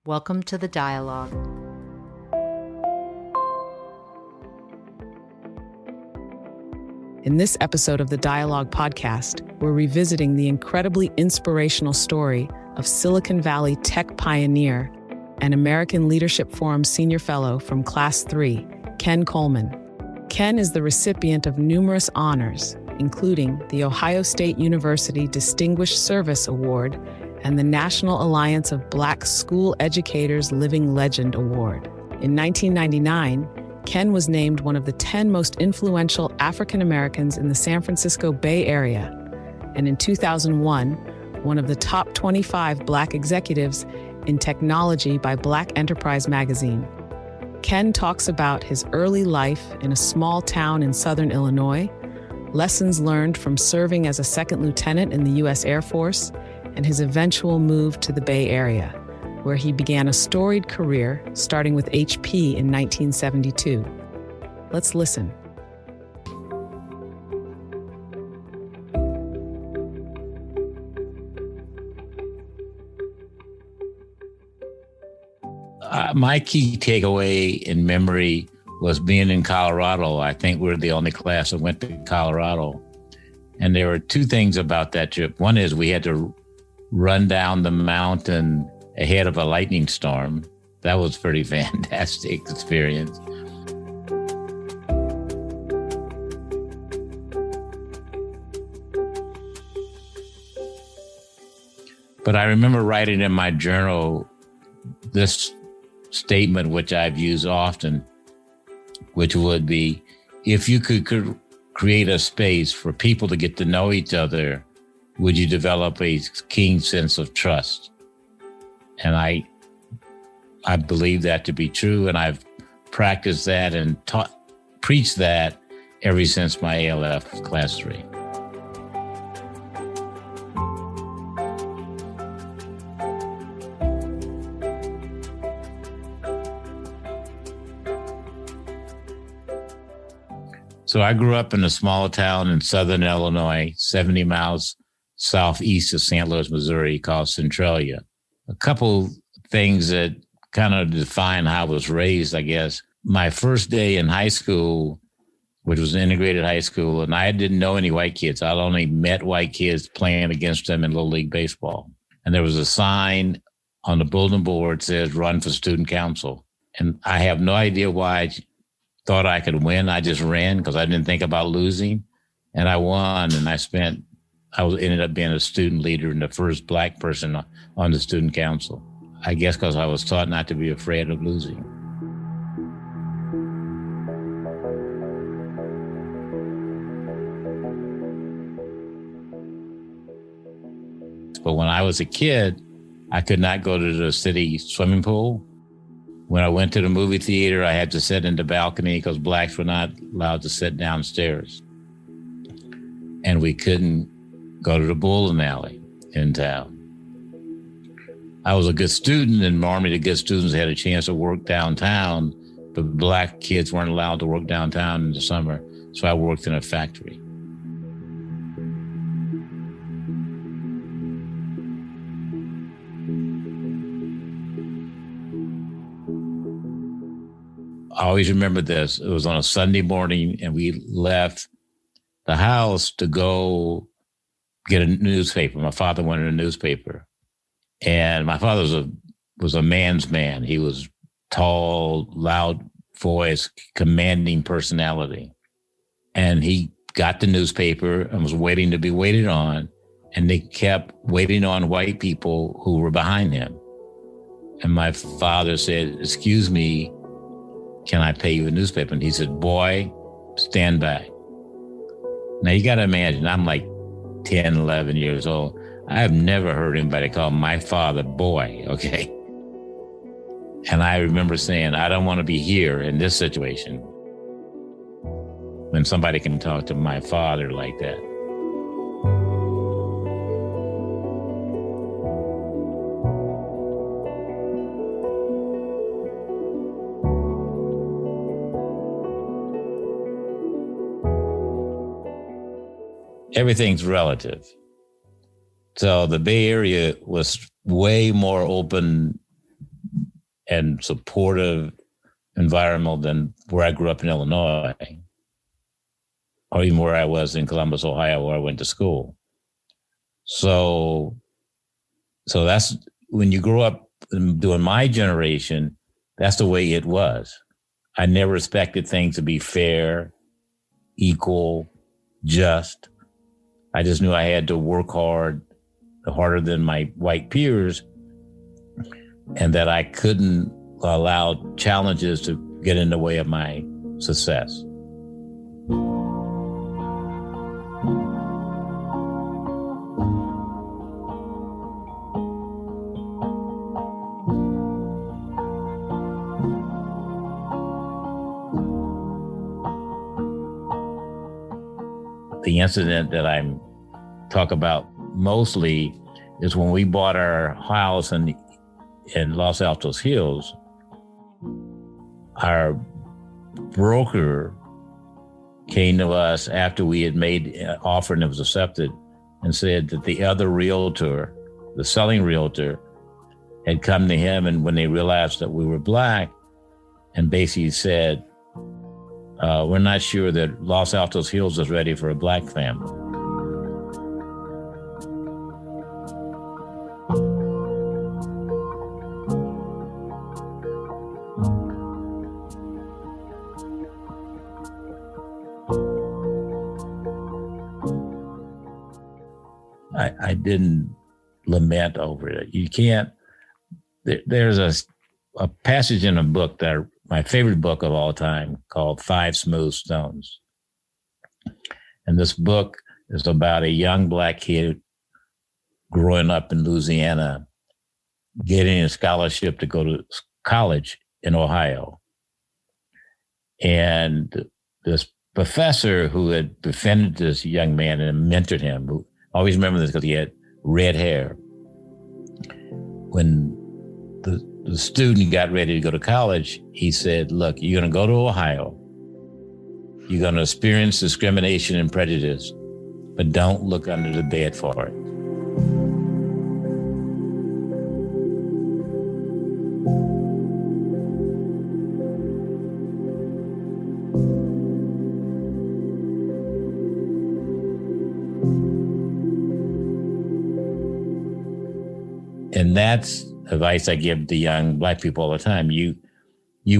Welcome to the dialogue. In this episode of the Dialogue podcast, we're revisiting the incredibly inspirational story of Silicon Valley tech pioneer and American Leadership Forum Senior Fellow from Class 3, Ken Coleman. Ken is the recipient of numerous honors, including the Ohio State University Distinguished Service Award and the National Alliance of Black School Educators Living Legend Award. In 1999, Ken was named one of the 10 most influential African Americans in the San Francisco Bay Area, and in 2001, one of the top 25 Black executives in technology by Black Enterprise magazine. Ken talks about his early life in a small town in southern Illinois, lessons learned from serving as a second lieutenant in the U.S. Air Force, and his eventual move to the Bay Area, where he began a storied career starting with HP in 1972. Let's listen. My key takeaway in memory was being in Colorado. I think we're the only class that went to Colorado. And there were two things about that trip. One is we had to run down the mountain ahead of a lightning storm. That was pretty fantastic experience. But I remember writing in my journal this statement, which I've used often, which would be, if you could create a space for people to get to know each other, would you develop a keen sense of trust? And I believe that to be true, and I've practiced that and preached that ever since my ALF Class 3. So I grew up in a small town in southern Illinois, 70 miles southeast of St. Louis, Missouri, called Centralia. A couple things that kind of define how I was raised, I guess. My first day in high school, which was an integrated high school, and I didn't know any white kids. I'd only met white kids playing against them in Little League Baseball. And there was a sign on the bulletin board that says, "Run for student council." And I have no idea why I thought I could win. I just ran because I didn't think about losing. And I won, and I ended up being a student leader and the first Black person on the student council. I guess because I was taught not to be afraid of losing. But when I was a kid, I could not go to the city swimming pool. When I went to the movie theater, I had to sit in the balcony because Blacks were not allowed to sit downstairs. And we couldn't go to the bowling alley in town. I was a good student, and normally the good students had a chance to work downtown, but Black kids weren't allowed to work downtown in the summer, so I worked in a factory. I always remember this. It was on a Sunday morning, and we left the house to go get a newspaper. My father wanted a newspaper. And my father was a man's man. He was tall, loud voice, commanding personality. And he got the newspaper and was waiting to be waited on. And they kept waiting on white people who were behind him. And my father said, "Excuse me, can I pay you a newspaper?" And he said, "Boy, stand back." Now you got to imagine, I'm like 10, 11 years old. I have never heard anybody call my father boy, okay? And I remember saying, I don't want to be here in this situation when somebody can talk to my father like that. Everything's relative. So the Bay Area was way more open and supportive environment than where I grew up in Illinois, or even where I was in Columbus, Ohio, where I went to school. So that's when you grow up doing my generation, that's the way it was. I never expected things to be fair, equal, just. I just knew I had to work hard, harder than my white peers, and that I couldn't allow challenges to get in the way of my success. The incident that I'm talk about mostly is when we bought our house in Los Altos Hills. Our broker came to us after we had made an offer and it was accepted and said that the other realtor, the selling realtor, had come to him, and when they realized that we were Black, and basically said, we're not sure that Los Altos Hills is ready for a Black family. I didn't lament over it. You can't. There's a passage in a book my favorite book of all time called 5 Smooth Stones. And this book is about a young Black kid growing up in Louisiana, getting a scholarship to go to college in Ohio. And this professor who had befriended this young man and mentored him, who always remember this because he had red hair. When the student got ready to go to college, he said, look, you're going to go to Ohio. You're going to experience discrimination and prejudice, but don't look under the bed for it. And that's advice I give to young Black people all the time. You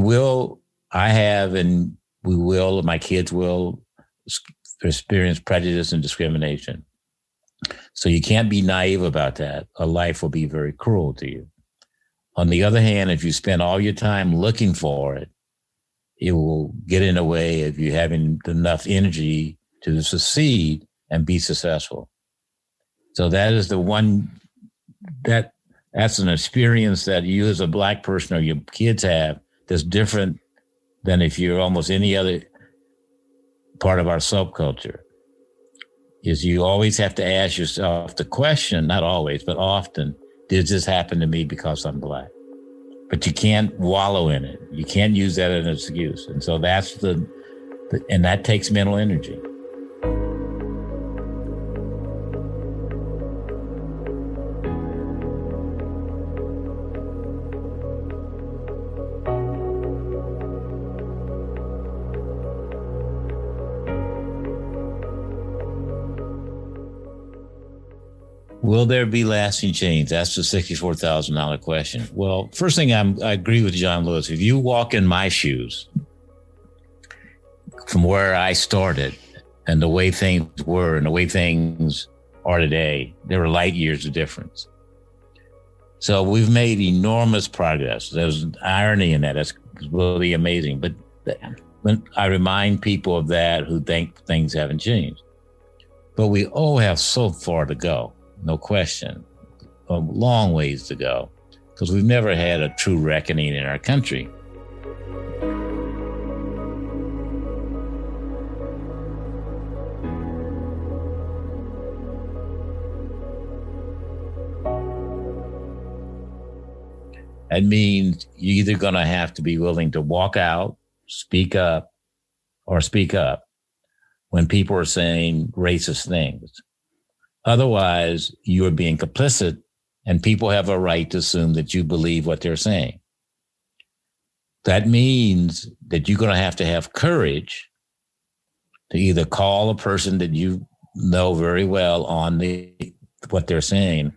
will, I have, and we will, my kids will experience prejudice and discrimination. So you can't be naive about that, or life will be very cruel to you. On the other hand, if you spend all your time looking for it, it will get in the way of you having enough energy to succeed and be successful. So that is the one, that's an experience that you as a Black person or your kids have that's different than if you're almost any other part of our subculture. Is you always have to ask yourself the question, not always, but often, did this happen to me because I'm Black? But you can't wallow in it. You can't use that as an excuse. And so that's and that takes mental energy. Will there be lasting change? That's the $64,000 question. Well, first thing, I agree with John Lewis. If you walk in my shoes from where I started and the way things were and the way things are today, there were light years of difference. So we've made enormous progress. There's irony in that. That's really amazing. But when I remind people of that who think things haven't changed. But we all have so far to go. No question, a long ways to go, because we've never had a true reckoning in our country. That means you're either going to have to be willing to walk out, speak up when people are saying racist things. Otherwise, you are being complicit, and people have a right to assume that you believe what they're saying. that means that you're going to have courage to either call a person that you know very well on what they're saying,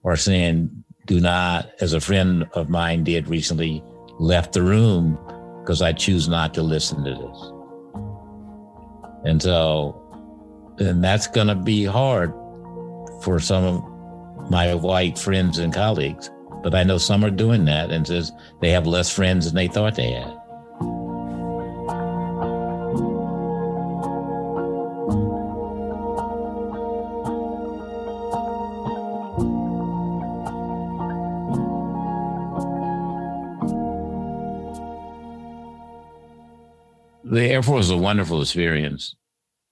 or saying, do not, as a friend of mine did recently, left the room because I choose not to listen to this. And that's going to be hard for some of my white friends and colleagues. But I know some are doing that, and says they have less friends than they thought they had. The Air Force was a wonderful experience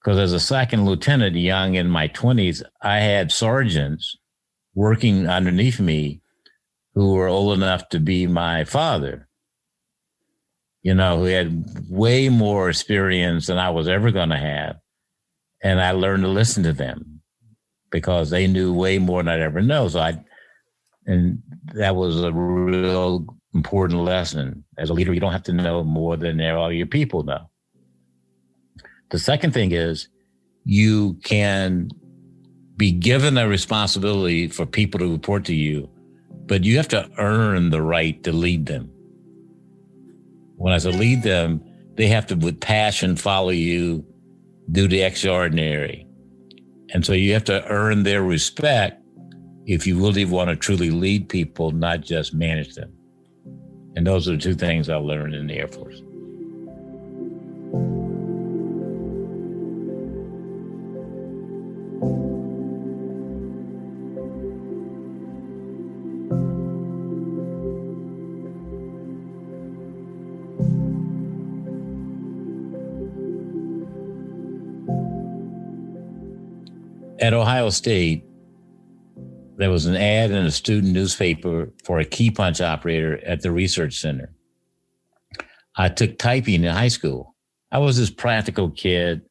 because as a second lieutenant, young in my 20s, I had sergeants working underneath me who were old enough to be my father, who had way more experience than I was ever going to have. And I learned to listen to them because they knew way more than I'd ever know. And that was a real important lesson. As a leader, you don't have to know more than all your people know. The second thing is you can be given a responsibility for people to report to you, but you have to earn the right to lead them. When I say lead them, they have to, with passion, follow you, do the extraordinary. And so you have to earn their respect if you really want to truly lead people, not just manage them. And those are the two things I learned in the Air Force. At Ohio State, there was an ad in a student newspaper for a key punch operator at the research center. I took typing in high school. I was this practical kid,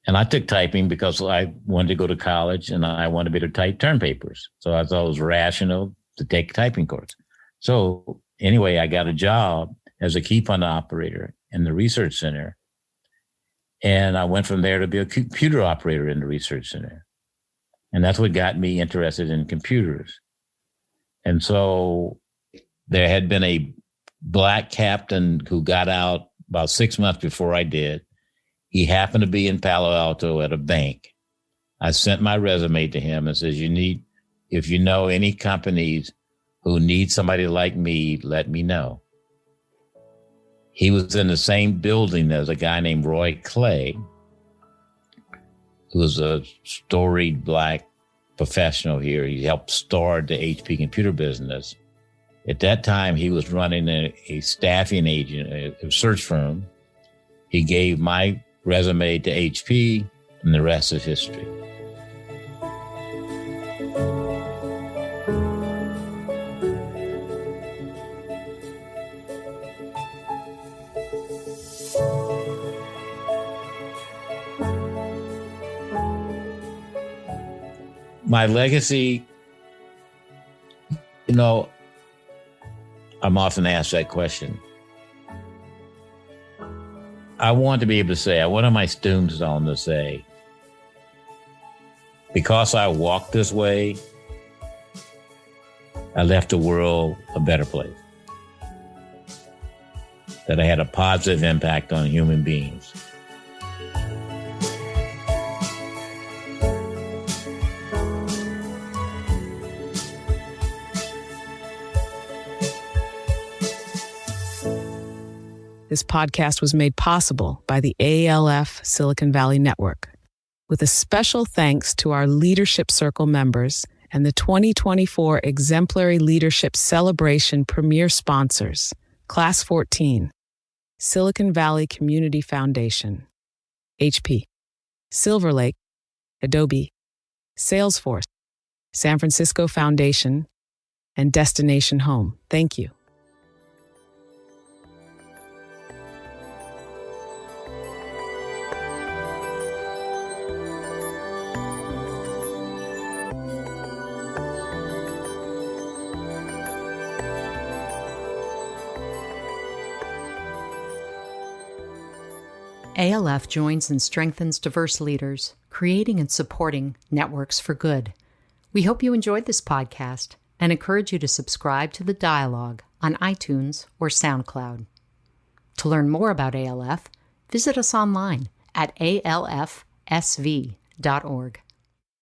and I took typing because I wanted to go to college and I wanted to be able to type term papers. So I thought it was rational to take a typing course. So anyway, I got a job as a key punch operator in the research center. And I went from there to be a computer operator in the research center. And that's what got me interested in computers. And so there had been a black captain who got out about 6 months before I did. He happened to be in Palo Alto at a bank. I sent my resume to him and says, if you know any companies who need somebody like me, let me know. He was in the same building as a guy named Roy Clay, who was a storied black professional here. He helped start the HP computer business. At that time, he was running a staffing agent, a search firm. He gave my resume to HP, and the rest is history. My legacy, I'm often asked that question. I want to be able to say, I want my students to say, because I walked this way, I left the world a better place. That I had a positive impact on human beings. This podcast was made possible by the ALF Silicon Valley Network, with a special thanks to our Leadership Circle members and the 2024 Exemplary Leadership Celebration premier sponsors, Class 14, Silicon Valley Community Foundation, HP, Silver Lake, Adobe, Salesforce, San Francisco Foundation, and Destination Home. Thank you. ALF joins and strengthens diverse leaders, creating and supporting networks for good. We hope you enjoyed this podcast and encourage you to subscribe to The Dialogue on iTunes or SoundCloud. To learn more about ALF, visit us online at alfsv.org.